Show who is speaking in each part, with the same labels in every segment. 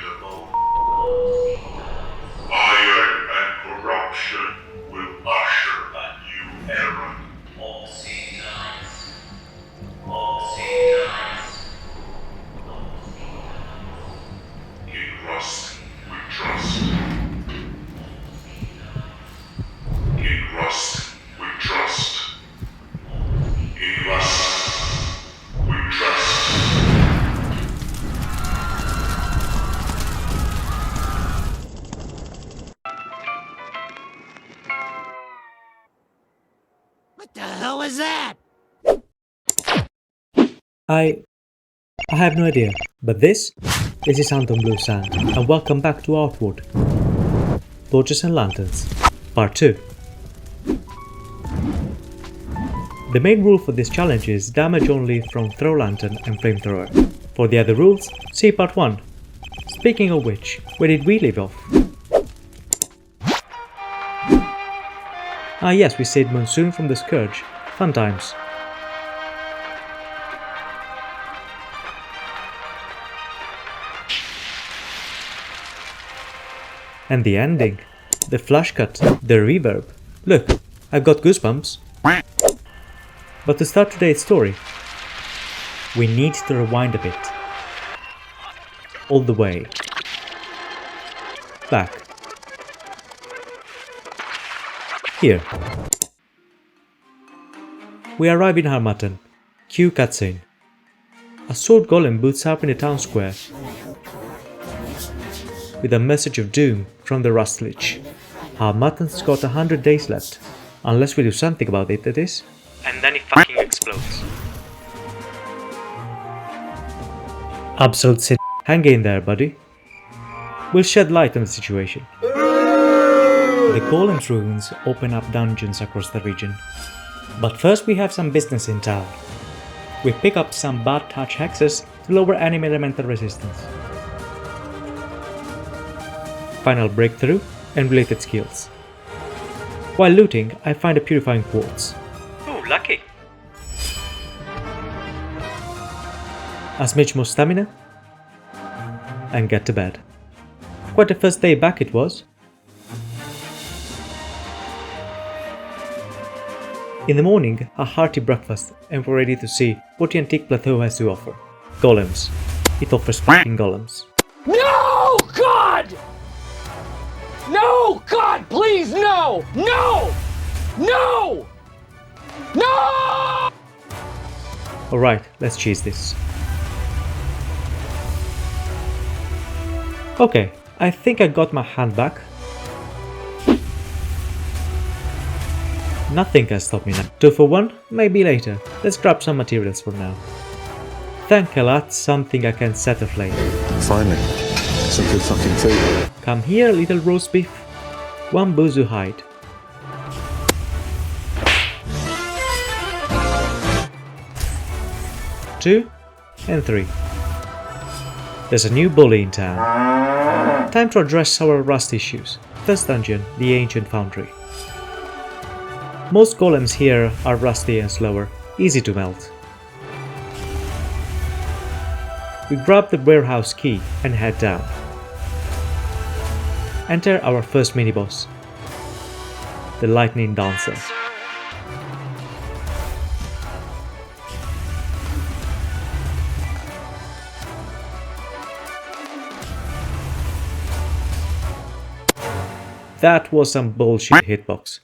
Speaker 1: inevitable. Iron and corruption will usher a new era. In rust, we trust. In rust, we trust. In rust, we trust.
Speaker 2: What the hell was that?
Speaker 3: I have no idea, but this is Anton Blue Sand, and welcome back to Outward. Torches and Lanterns, Part 2. The main rule for this challenge is damage only from Throw Lantern and Flamethrower. For the other rules, see Part 1. Speaking of which, where did we leave off? Ah yes, we saved Monsoon from the Scourge. Fun times. And the ending, the flash cut, the reverb. Look, I've got goosebumps. But to start today's story, we need to rewind a bit. All the way back. Here. We arrive in Harmattan. Cue cutscene. A sword golem boots up in the town square with a message of doom from the Rust Lich. Harmattan's got 100 days left, unless we do something about it, that is. And then it fucking explodes. Absolute sin. Hang in there, buddy. We'll shed light on the situation. The Golem's ruins open up dungeons across the region. But first we have some business in town. We pick up some bad touch hexes to lower enemy elemental resistance. Final breakthrough and related skills. While looting, I find a purifying quartz. Oh, lucky! A smidge more stamina, and get to bed. Quite a first day back it was. In the morning, a hearty breakfast, and we're ready to see what the antique Plateau has to offer. Golems. It offers fucking golems.
Speaker 2: No! God! No! God, please, no! No! No! No!
Speaker 3: Alright, let's cheese this. Okay, I think I got my hand back. Nothing can stop me now. 2 for 1? Maybe later. Let's grab some materials for now. Thank Allah, that's something I can set aflame.
Speaker 4: Finally, some good fucking food.
Speaker 3: Come here, little roast beef. 1 boozoo hide. Two and 3. There's a new bully in town. Time to address our rust issues. First dungeon, the Ancient Foundry. Most golems here are rusty and slower, easy to melt. We grab the warehouse key and head down. Enter our first mini-boss, the Lightning Dancer. That was some bullshit hitbox.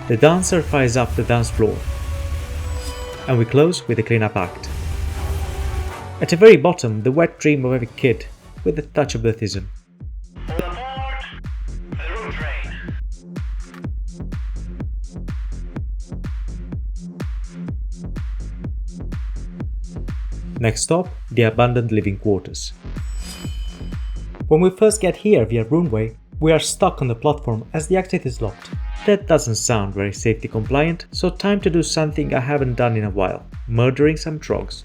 Speaker 3: The dancer fires up the dance floor, and we close with a cleanup act. At the very bottom, the wet dream of every kid, with a touch of Buddhism. Next stop, the abandoned living quarters. When we first get here via Runeway, we are stuck on the platform as the exit is locked. That doesn't sound very safety compliant, so time to do something I haven't done in a while, murdering some trogs.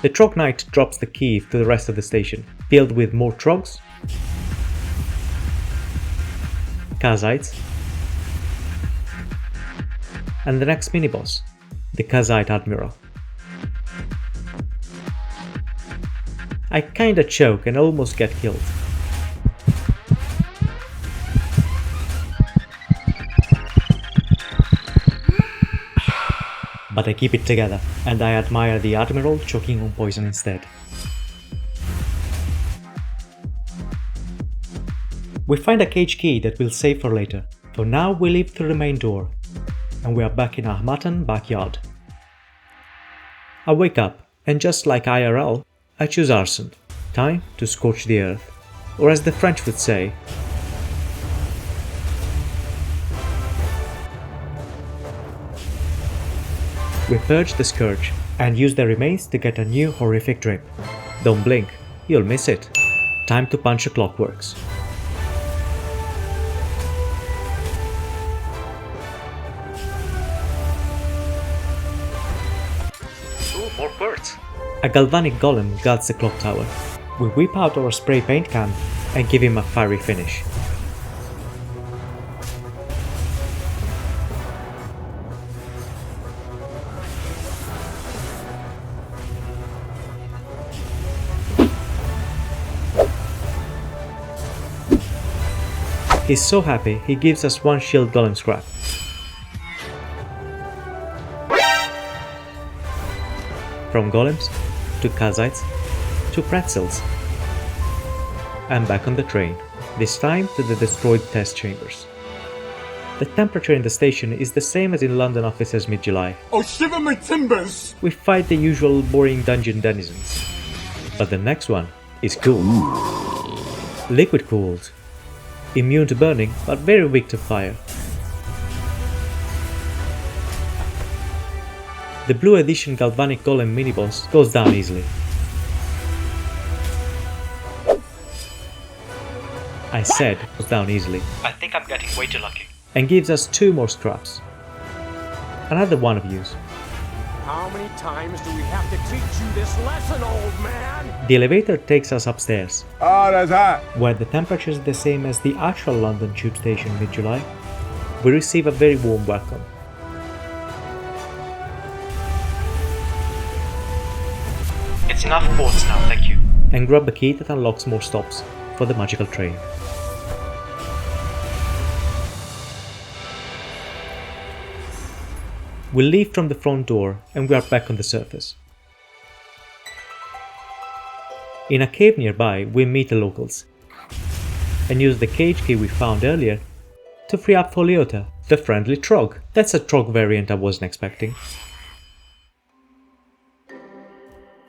Speaker 3: The Trog Knight drops the key to the rest of the station, filled with more trogs, Kazites, and the next mini-boss, the Kazite Admiral. I kinda choke and almost get killed. But I keep it together, and I admire the Admiral choking on poison instead. We find a cage key that we'll save for later. For now we leave through the main door, and we are back in our mutton backyard. I wake up, and just like IRL, I choose arson. Time to scorch the earth, or as the French would say, we purge the scourge and use the remains to get a new horrific drip. Don't blink, you'll miss it. Time to punch the clockworks. Ooh, more birds. A galvanic golem guards the clock tower. We whip out our spray paint can and give him a fiery finish. He's so happy he gives us one shield golem scrap. From golems, to Kazites, to pretzels. And back on the train, this time to the destroyed test chambers. The temperature in the station is the same as in London offices mid-July.
Speaker 1: Oh, shiver my timbers!
Speaker 3: We fight the usual boring dungeon denizens. But the next one is cool. Liquid cooled. Immune to burning, but very weak to fire. The Blue Edition Galvanic Golem mini-boss goes down easily. I said goes down easily. I think I'm getting way too lucky. And gives us 2 more scraps. Another one of yous.
Speaker 2: How many times do we have to teach you this lesson, old man?
Speaker 3: The elevator takes us upstairs.
Speaker 1: Oh, that's hot!
Speaker 3: Where the temperature is the same as the actual London tube station mid-July, we receive a very warm welcome. It's enough ports now, thank you. And grab the key that unlocks more stops for the magical train. We leave from the front door and we are back on the surface. In a cave nearby, we meet the locals and use the cage key we found earlier to free up Foliota, the friendly Trog. That's a Trog variant I wasn't expecting.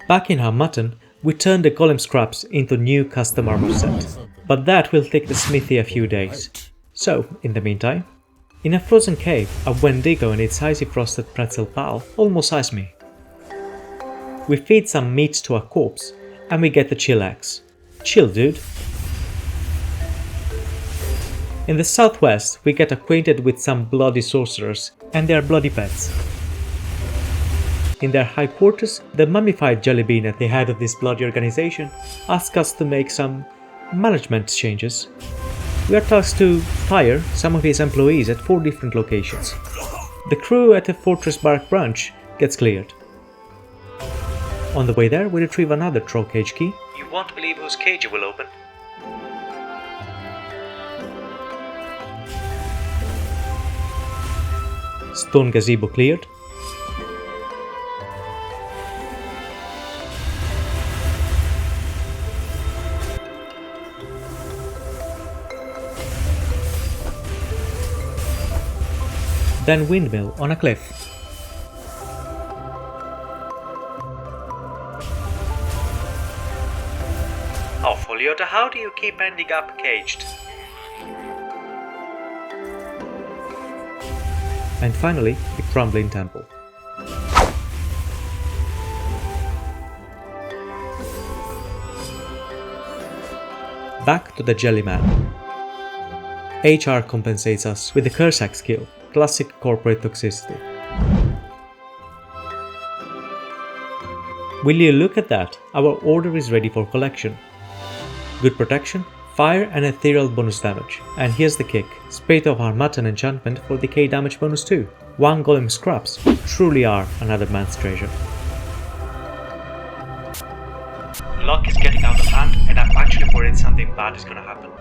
Speaker 3: Back in our mutton, we turn the golem scraps into new custom armor set, but that will take the smithy a few days. So, in the meantime, in a frozen cave, a Wendigo and its icy frosted pretzel pal almost ice me. We feed some meat to a corpse, and we get the chill axe. Chill, dude. In the southwest, we get acquainted with some bloody sorcerers and their bloody pets. In their high quarters, the mummified jellybean at the head of this bloody organization asks us to make some management changes. We are tasked to fire some of his employees at 4 different locations. The crew at the Fortress Barrack branch gets cleared. On the way there, we retrieve another Trog cage key. You won't believe whose cage it will open. Stone gazebo cleared. Then windmill on a cliff. Oh, Foliota, how do you keep ending up caged? And finally, the crumbling temple. Back to the Jellyman. HR compensates us with the Curse Axe skill. Classic corporate toxicity. Will you look at that? Our order is ready for collection. Good protection, Fire and ethereal bonus damage. And here's the kick. Spate of Harmattan enchantment for decay damage bonus too. 1 golem scraps truly are another man's treasure. Luck is getting out of hand and I'm actually worried something bad is gonna happen.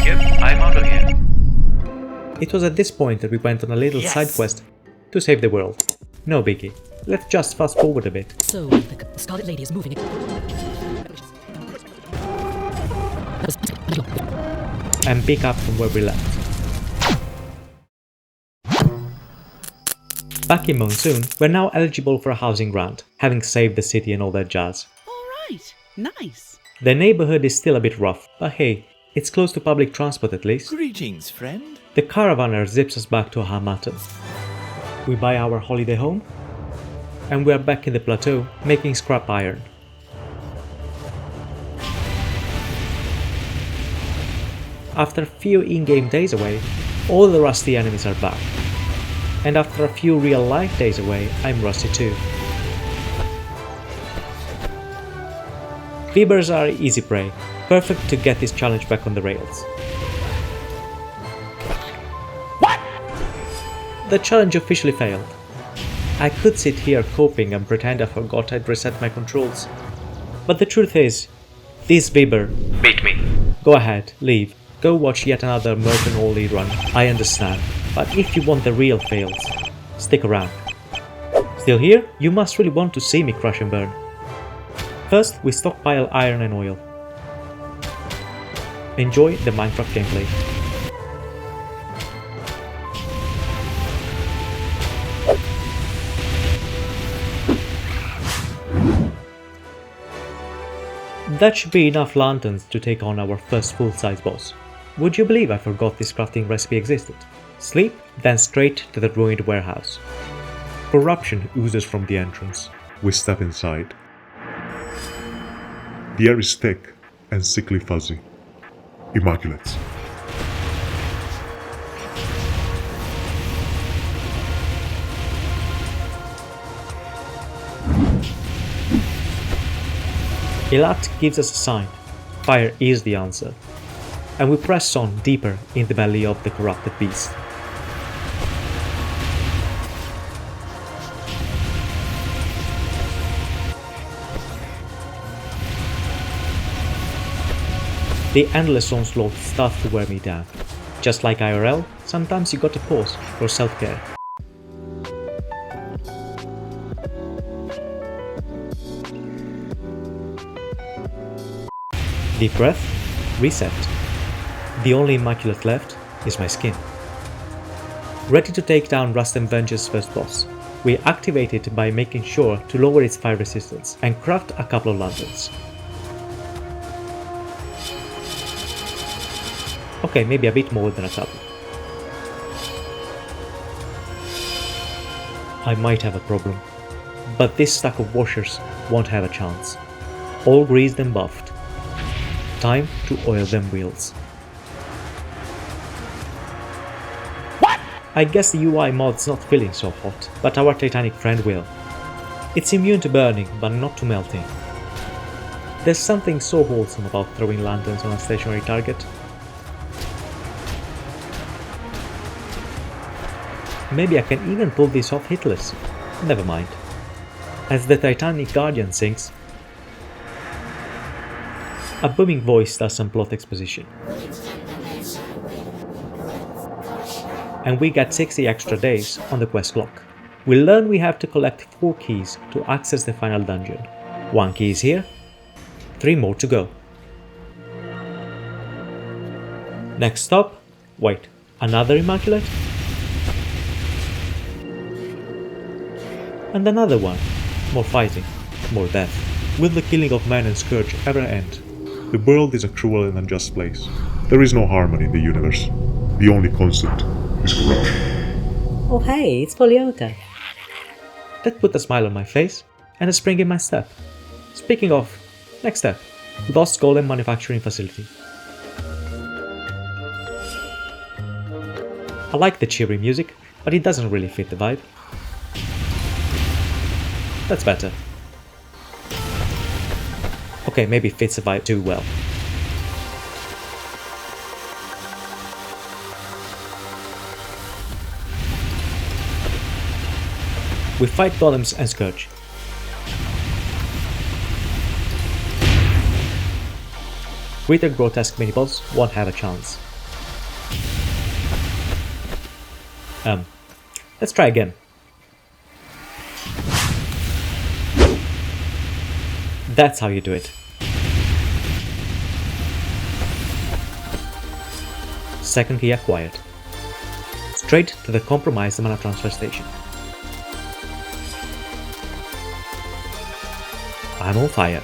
Speaker 3: Yep, I'm out of here. It was at this point that we went on a little side quest to save the world. No biggie. Let's just fast forward a bit.
Speaker 5: So, the Scarlet Lady is moving it.
Speaker 3: And pick up from where we left. Back in Monsoon, we're now eligible for a housing grant, having saved the city and all that jazz.
Speaker 5: Alright, nice.
Speaker 3: The neighborhood is still a bit rough, but hey, it's close to public transport at least.
Speaker 6: Greetings, friend.
Speaker 3: The caravaner zips us back to Harmattan. We buy our holiday home, and we are back in the Plateau making scrap iron. After a few in-game days away, all the rusty enemies are back. And after a few real-life days away, I'm rusty too. Vibers are easy prey, perfect to get this challenge back on the rails. What? The challenge officially failed. I could sit here coping and pretend I forgot I'd reset my controls. But the truth is, this Vibber beat me. Go ahead, leave. Go watch yet another Merton Ollie run. I understand. But if you want the real fails, stick around. Still here? You must really want to see me crash and burn. First, we stockpile iron and oil. Enjoy the Minecraft gameplay. That should be enough lanterns to take on our first full-size boss. Would you believe I forgot this crafting recipe existed? Sleep, then straight to the ruined warehouse.
Speaker 7: Corruption oozes from the entrance. We step inside. The air is thick and sickly fuzzy. Immaculate.
Speaker 3: Elat gives us a sign. Fire is the answer. And we press on deeper in the belly of the corrupted beast. The endless onslaught starts to wear me down. Just like IRL, sometimes you gotta pause for self-care. Deep breath, reset. The only immaculate left is my skin. Ready to take down Rust and Venge's first boss, we activate it by making sure to lower its fire resistance and craft a couple of lanterns. Okay, maybe a bit more than a couple. I might have a problem, but this stack of washers won't have a chance. All greased and buffed. Time to oil them wheels. What? I guess the UI mod's not feeling so hot, but our Titanic friend will. It's immune to burning, but not to melting. There's something so wholesome about throwing lanterns on a stationary target. Maybe I can even pull this off hitless. Never mind. As the Titanic Guardian sinks, a booming voice does some plot exposition. And we get 60 extra days on the quest clock. We learn we have to collect 4 keys to access the final dungeon. 1 key is here, 3 more to go. Next stop, wait, another Immaculate? And another one. More fighting, more death.
Speaker 7: Will the killing of man and scourge ever end? The world is a cruel and unjust place. There is no harmony in the universe. The only constant is corruption.
Speaker 8: Oh hey, it's Poliota.
Speaker 3: That put a smile on my face and a spring in my step. Speaking of, next step, Lost Golem Manufacturing Facility. I like the cheery music, but it doesn't really fit the vibe. That's better. Okay, maybe it fits the vibe too well. We fight golems and Scourge. With a grotesque miniboss, won't have a chance. Let's try again. That's how you do it. Second key acquired. Straight to the compromised mana transfer station. I'm on fire.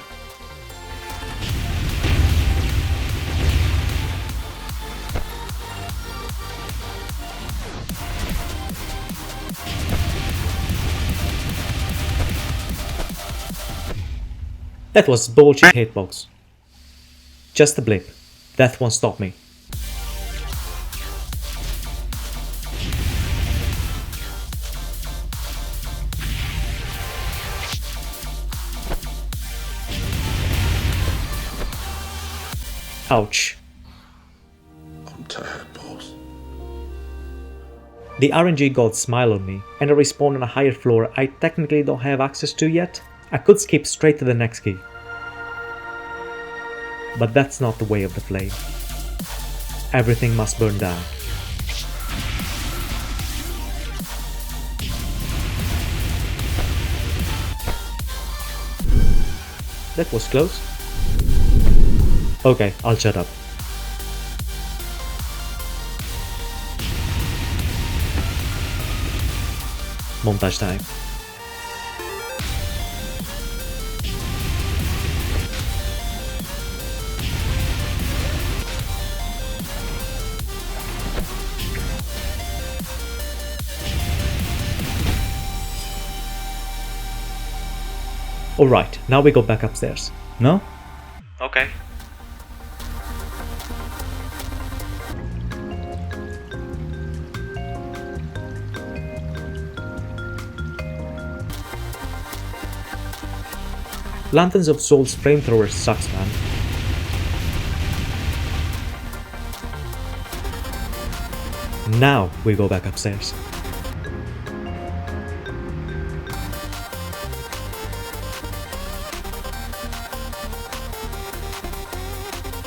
Speaker 3: That was bullshit hitbox. Just a blip. That won't stop me. Ouch.
Speaker 4: I'm tired, boss.
Speaker 3: The RNG gods smile on me, and I respawn on a higher floor I technically don't have access to yet. I could skip straight to the next key. But that's not the way of the flame. Everything must burn down. That was close. Okay, I'll shut up. Montage time. Alright, now we go back upstairs. No? Okay. Lanterns of Soul's Flamethrower sucks, man. Now we go back upstairs.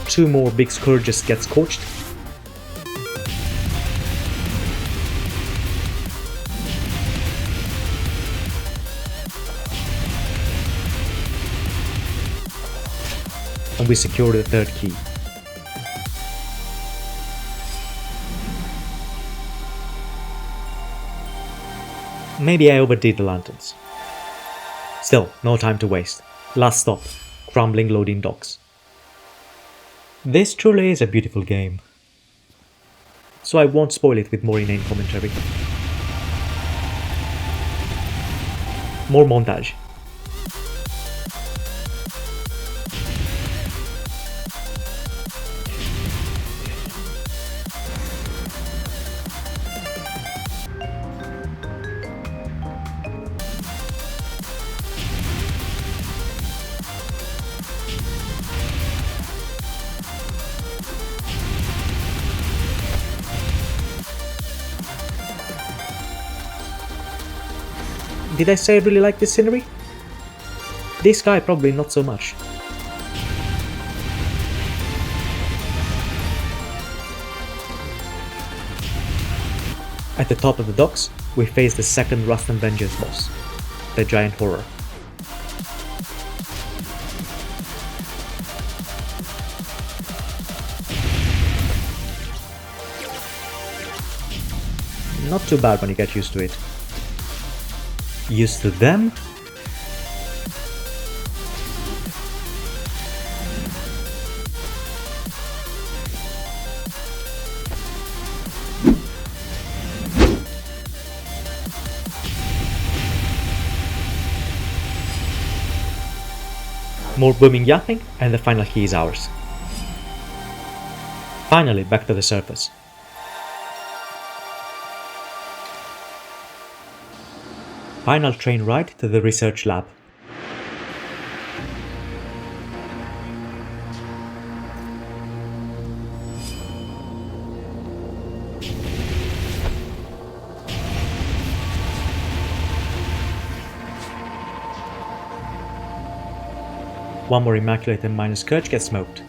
Speaker 3: Two more big scourges get scorched. And we secure the third key. Maybe I overdid the lanterns. Still, no time to waste. Last stop, crumbling loading docks. This truly is a beautiful game, so I won't spoil it with more inane commentary. More montage. Did I say I really like this scenery? This guy probably not so much. At the top of the docks, we face the second Rust and Vengeance boss, the Giant Horror. Not too bad when you get used to it. Used to them? More booming yapping, and the final key is ours. Finally, back to the surface. Final train ride to the research lab. One more immaculate and minor scourge gets smoked.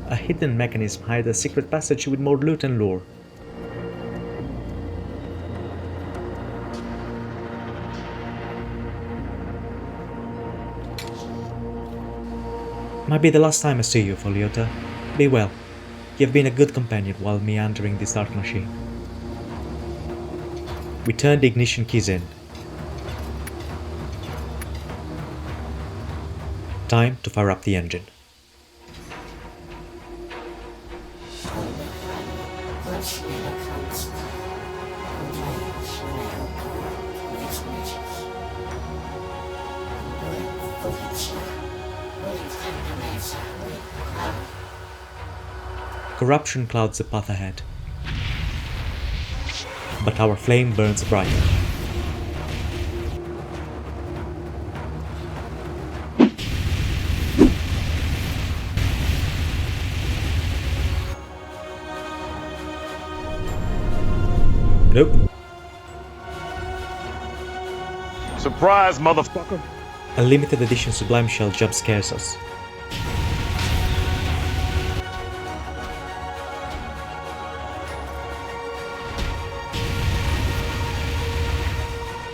Speaker 3: A hidden mechanism hides a secret passage with more loot and lore. Might be the last time I see you, Foliota. Be well. You've been a good companion while meandering this dark machine. We turn the ignition keys in. Time to fire up the engine. Corruption clouds the path ahead, but our flame burns bright. Nope.
Speaker 2: Surprise, motherfucker!
Speaker 3: A limited edition Sublime Shell jump scares us.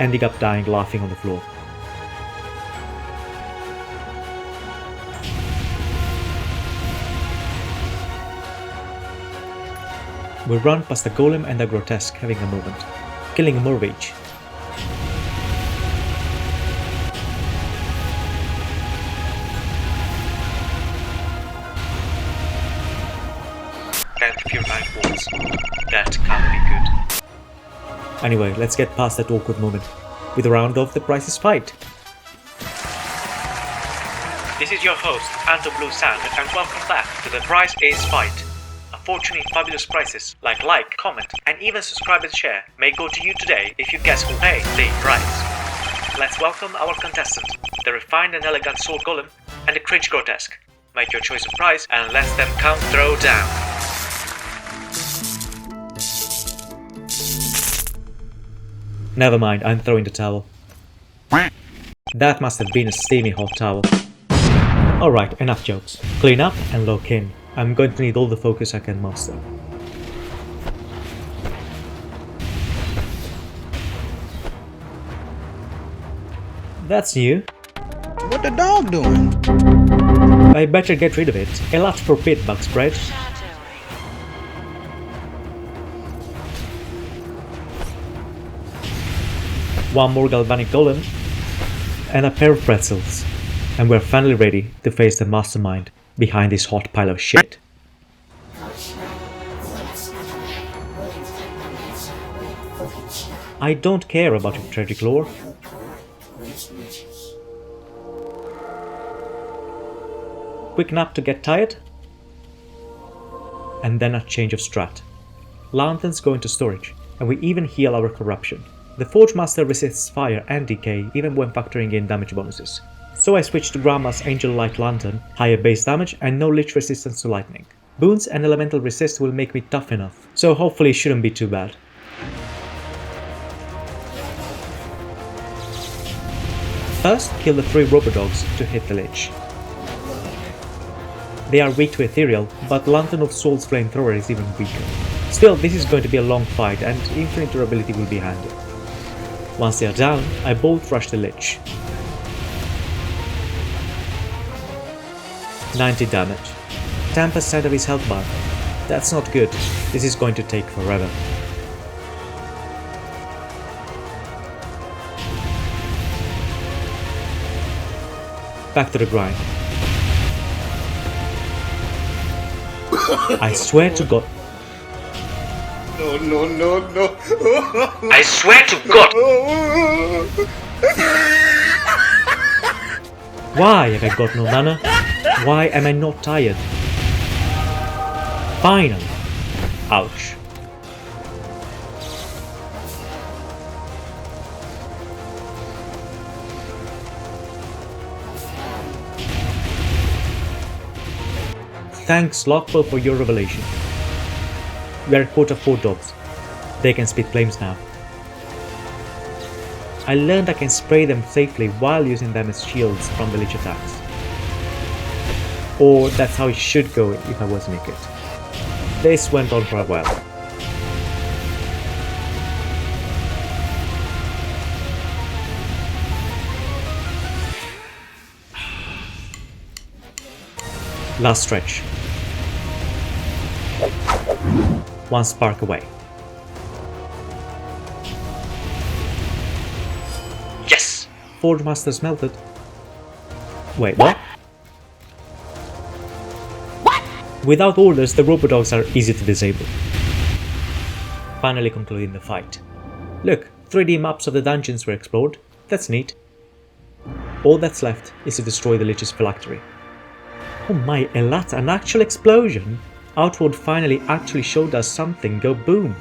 Speaker 3: Ending up dying laughing on the floor. We run past the golem and the grotesque having a moment, killing more of each. Can't purifying walls. That can't be good. Anyway, let's get past that awkward moment. With a round of the Price is Fight. This is your host, Anto Blue Sand, and welcome back to the Price is Fight. A fortune in fabulous prizes like, comment, and even subscribe and share may go to you today if you guess who paid the price. Let's welcome our contestants, the refined and elegant Sword Golem and the cringe grotesque. Make your choice of prize and let them count throw down. Never mind, I'm throwing the towel. That must have been a steamy hot towel. Alright, enough jokes. Clean up and lock in. I'm going to need all the focus I can muster. That's new.
Speaker 6: What the dog doing?
Speaker 3: I better get rid of it. A lot for pit bug spread. One more galvanic golem, and a pair of pretzels, and we're finally ready to face the mastermind behind this hot pile of shit. I don't care about your tragic lore. Quick nap to get tired, and then a change of strat. Lanterns go into storage, and we even heal our corruption. The Forge Master resists fire and decay even when factoring in damage bonuses. So I switched to Grandma's Angel Light Lantern, higher base damage and no lich resistance to lightning. Boons and elemental resist will make me tough enough, so hopefully it shouldn't be too bad. First, kill the 3 rubber dogs to hit the lich. They are weak to ethereal, but Lantern of Soul's Flamethrower is even weaker. Still, this is going to be a long fight and infinite durability will be handy. Once they are down, I bolt rush the lich. 90 damage. 10% of his health bar. That's not good. This is going to take forever. Back to the grind. I swear to God.
Speaker 4: No.
Speaker 3: I swear to God! Why have I got no mana? Why am I not tired? Finally! Ouch. Thanks, Lockbow, for your revelation. We are a court of 4 dogs. They can spit flames now. I learned I can spray them safely while using them as shields from the lich attacks. Or that's how it should go if I was naked. This went on for a while. Last stretch. One spark away. Yes! Forge Masters melted. Wait, what? Without orders, the robodogs are easy to disable. Finally concluding the fight. Look, 3D maps of the dungeons were explored. That's neat. All that's left is to destroy the Lich's phylactery. Oh my, Elat, an actual explosion! Outward finally actually showed us something go boom.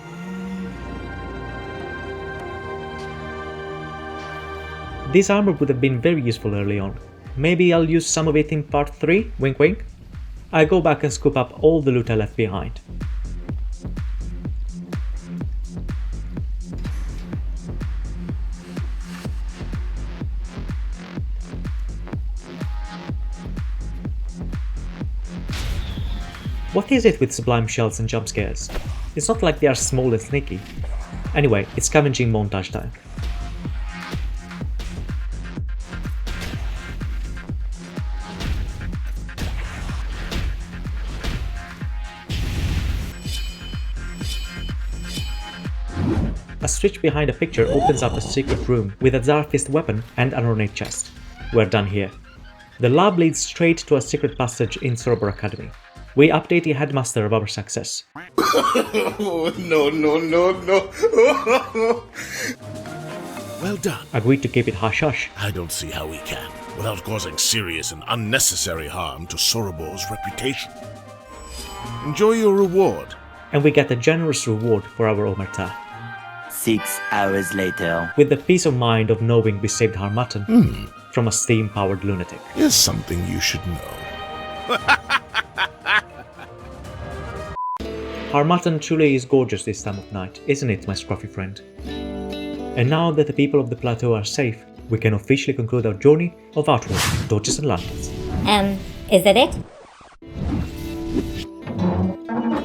Speaker 3: This armor would have been very useful early on. Maybe I'll use some of it in part 3, wink wink. I go back and scoop up all the loot I left behind. What is it with sublime shells and jump scares? It's not like they are small and sneaky. Anyway, it's scavenging montage time. A switch behind a picture opens up a secret room with a Zarfist weapon and an ornate chest. We're done here. The lab leads straight to a secret passage in Sorobor Academy. We update the headmaster of our success.
Speaker 4: No.
Speaker 8: Well done.
Speaker 3: Agreed to keep it hush-hush.
Speaker 8: I don't see how we can, without causing serious and unnecessary harm to Sorobor's reputation. Enjoy your reward.
Speaker 3: And we get a generous reward for our omerta.
Speaker 9: 6 hours later.
Speaker 3: With the peace of mind of knowing we saved Harmattan from a steam-powered lunatic.
Speaker 8: Here's something you should know.
Speaker 3: Harmattan truly is gorgeous this time of night, isn't it, my scruffy friend? And now that the people of the Plateau are safe, we can officially conclude our journey of outward, torches and lanterns.
Speaker 10: Is that it?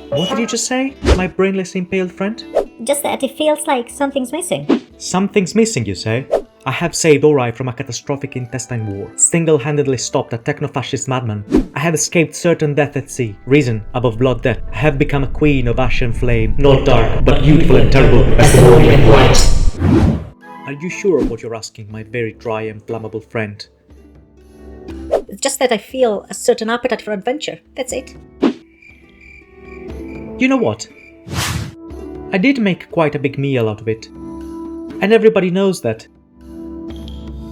Speaker 3: What did you just say, my brainless impaled friend?
Speaker 10: Just that it feels like something's missing.
Speaker 3: Something's missing, you say? I have saved Ori from a catastrophic intestine war, single-handedly stopped a techno-fascist madman. I have escaped certain death at sea, risen above blood debt. I have become a queen of ash and flame, not dark, but beautiful and terrible as the morning and light. Are you sure of what you're asking, my very dry and flammable friend?
Speaker 10: It's just that I feel a certain appetite for adventure, that's it.
Speaker 3: You know what? I did make quite a big meal out of it. And everybody knows that.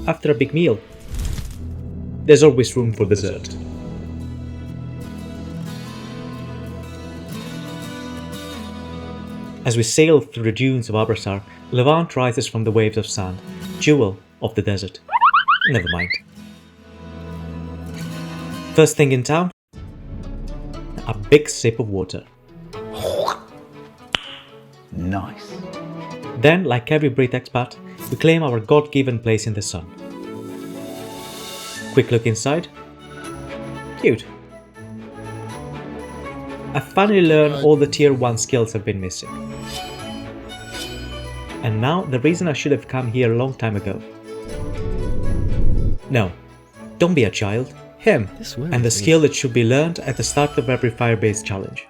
Speaker 3: After a big meal, there's always room for dessert. As we sail through the dunes of Abrassar, Levant rises from the waves of sand, jewel of the desert. Never mind. First thing in town, a big sip of water.
Speaker 9: Nice.
Speaker 3: Then, like every Brit expat, we claim our God-given place in the sun. Quick look inside. Cute. I finally learned all the tier 1 skills I've been missing. And now the reason I should have come here a long time ago. No, don't be a child. Him. And the skill that should be learned at the start of every fire-based challenge.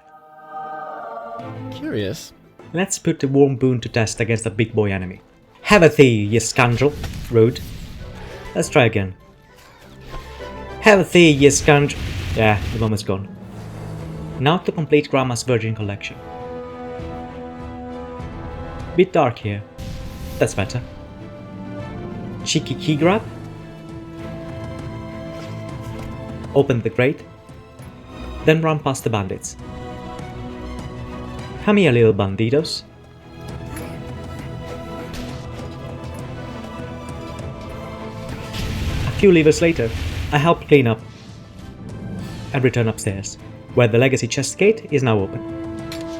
Speaker 11: Curious.
Speaker 3: Let's put the warm boon to test against a big boy enemy. Have a thee, ye scoundrel. Rude. Let's try again. Have a thee, ye scoundrel. Yeah, the moment's gone. Now to complete Grandma's Virgin Collection. Bit dark here. That's better. Cheeky key grab. Open the crate. Then run past the bandits. Come here, little banditos. A few levers later, I help clean up and return upstairs, where the legacy chest gate is now open.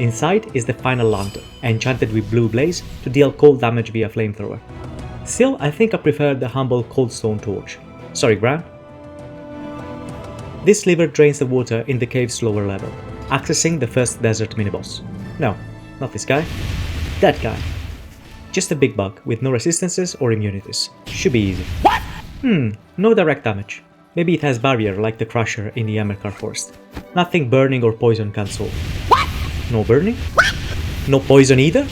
Speaker 3: Inside is the final lantern, enchanted with blue blaze to deal cold damage via flamethrower. Still, I think I prefer the humble cold stone torch. Sorry, Gran. This lever drains the water in the cave's lower level, accessing the first desert miniboss. No, not this guy. That guy. Just a big bug with no resistances or immunities. Should be easy. What? No direct damage. Maybe it has barrier like the Crusher in the Emercar Forest. Nothing burning or poison can solve. What? No burning? What? No poison either?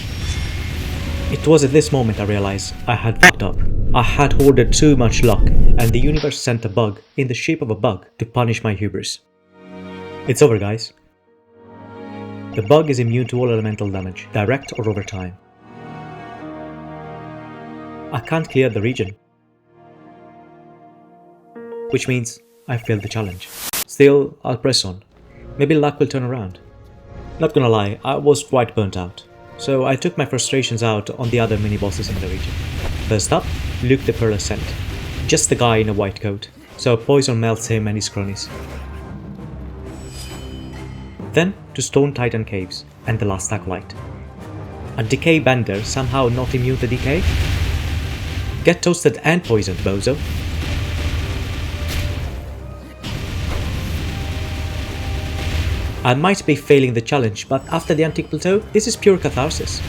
Speaker 3: It was at this moment I realized I had fucked up. I had hoarded too much luck, and the universe sent a bug in the shape of a bug to punish my hubris. It's over, guys. The bug is immune to all elemental damage, direct or over time. I can't clear the region, which means I failed the challenge. Still, I'll press on. Maybe luck will turn around. Not gonna lie, I was quite burnt out, so I took my frustrations out on the other mini-bosses in the region. First up, Luke the Pearl Ascent. Just the guy in a white coat, so poison melts him and his cronies. Then to Stone Titan Caves and the last acolyte. A decay bender somehow not immune to decay? Get toasted and poisoned, bozo. I might be failing the challenge, but after the Antique Plateau, this is pure catharsis.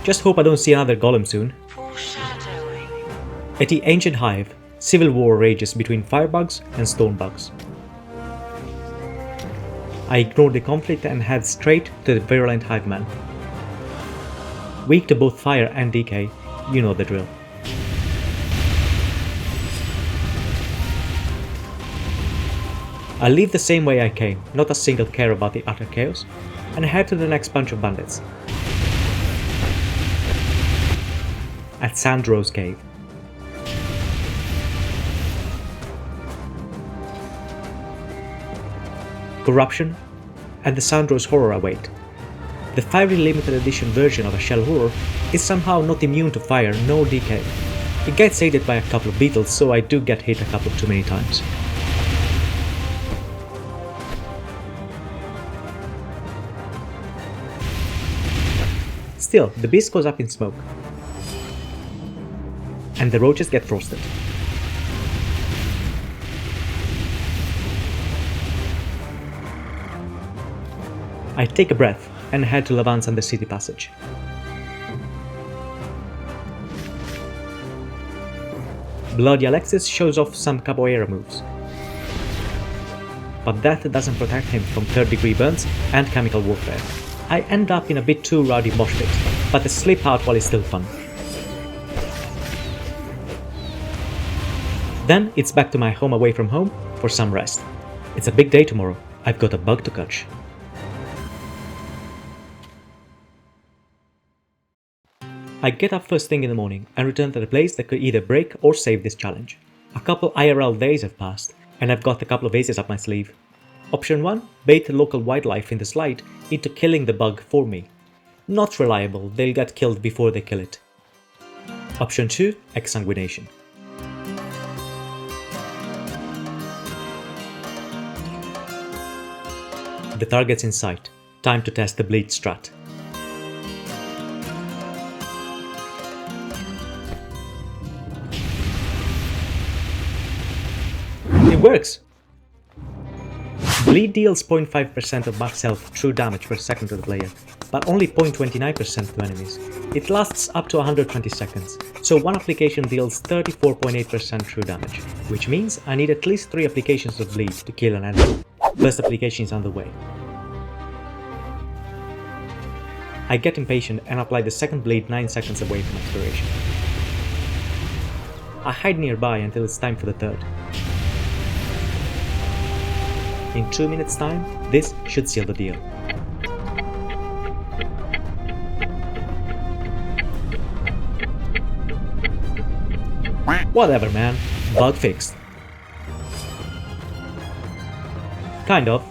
Speaker 3: Just hope I don't see another golem soon. At the Ancient Hive, civil war rages between firebugs and stonebugs. I ignored the conflict and head straight to the virulent hiveman. Weak to both fire and decay, you know the drill. I leave the same way I came, not a single care about the utter chaos, and head to the next bunch of bandits. At Sandrow's Cave. Corruption and the Sandrow's Horror await. The fiery limited edition version of a shell horror is somehow not immune to fire nor decay. It gets aided by a couple of beetles, so I do get hit a couple too many times. Still, the beast goes up in smoke, and the roaches get frosted. I take a breath and head to Levant's and the city passage. Bloody Alexis shows off some capoeira moves, but that doesn't protect him from third-degree burns and chemical warfare. I end up in a bit too rowdy mosh pit, but the slip out while is still fun. Then it's back to my home away from home for some rest. It's a big day tomorrow. I've got a bug to catch. I get up first thing in the morning and return to the place that could either break or save this challenge. A couple IRL days have passed, and I've got a couple of aces up my sleeve. Option 1, bait the local wildlife in the slide into killing the bug for me. Not reliable, they'll get killed before they kill it. Option 2, exsanguination. The target's in sight. Time to test the bleed strat. It works! Bleed deals 0.5% of max health true damage per second to the player, but only 0.29% to enemies. It lasts up to 120 seconds, so one application deals 34.8% true damage, which means I need at least 3 applications of bleed to kill an enemy. First application is underway. I get impatient and apply the second bleed 9 seconds away from expiration. I hide nearby until it's time for the third. In 2 minutes time, this should seal the deal. Whatever, man. Bug fixed. Kind of.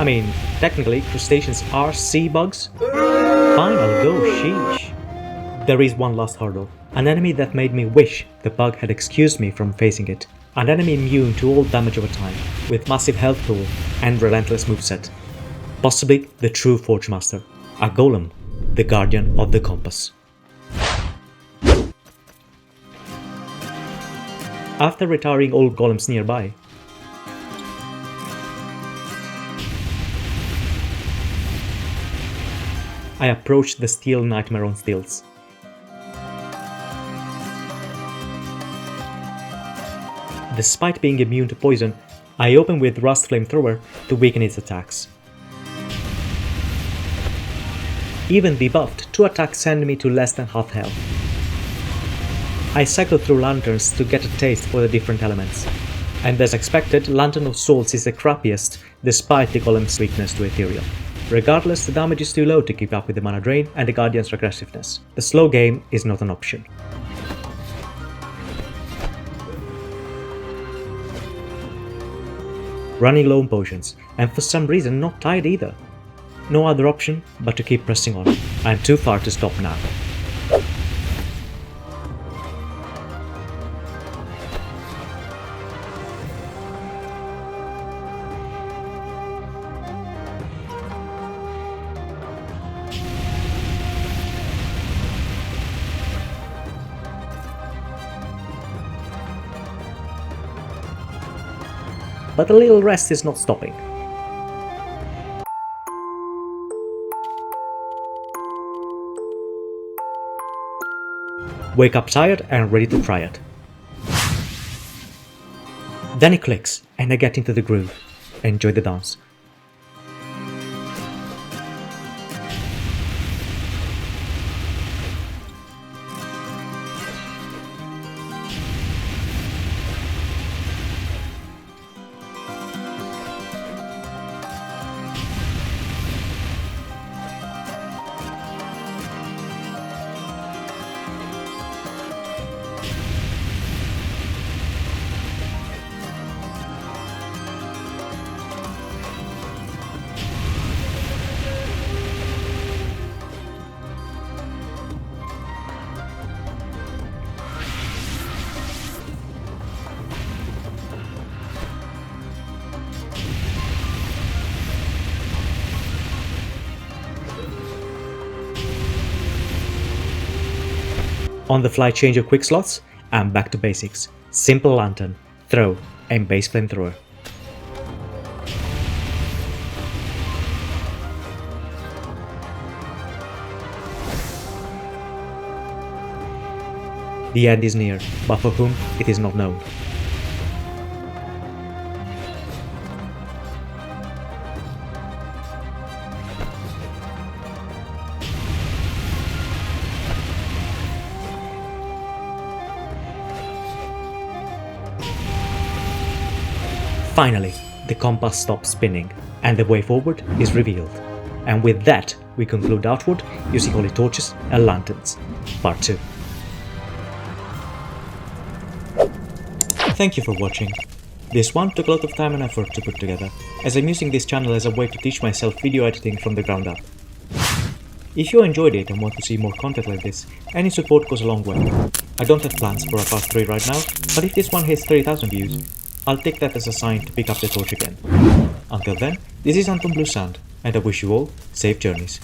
Speaker 3: I mean, technically, crustaceans are sea bugs. Fine, I'll go, sheesh. There is one last hurdle. An enemy that made me wish the bug had excused me from facing it. An enemy immune to all damage over time, with massive health pool and relentless moveset. Possibly the true Forge Master. A golem, the guardian of the compass. After retiring all golems nearby, I approached the steel nightmare on stilts. Despite being immune to poison, I open with Rust Flamethrower to weaken its attacks. Even debuffed, 2 attacks send me to less than half health. I cycle through lanterns to get a taste for the different elements. And as expected, Lantern of Souls is the crappiest, despite the golem's weakness to ethereal. Regardless, the damage is too low to keep up with the mana drain and the Guardian's aggressiveness. The slow game is not an option. Running low on potions, and for some reason not tired either. No other option but to keep pressing on. I am too far to stop now. But a little rest is not stopping. Wake up tired and ready to try it. Then it clicks and I get into the groove. Enjoy the dance. On the fly change of quick slots, and back to basics. Simple lantern, throw, and base flamethrower. The end is near, but for whom it is not known. Finally, the compass stops spinning, and the way forward is revealed. And with that, we conclude Outward using holy torches and lanterns. Part 2. Thank you for watching. This one took a lot of time and effort to put together, as I'm using this channel as a way to teach myself video editing from the ground up. If you enjoyed it and want to see more content like this, any support goes a long way. I don't have plans for a part 3 right now, but if this one hits 30,000 views, I'll take that as a sign to pick up the torch again. Until then, this is Anton Blue Sand, and I wish you all safe journeys.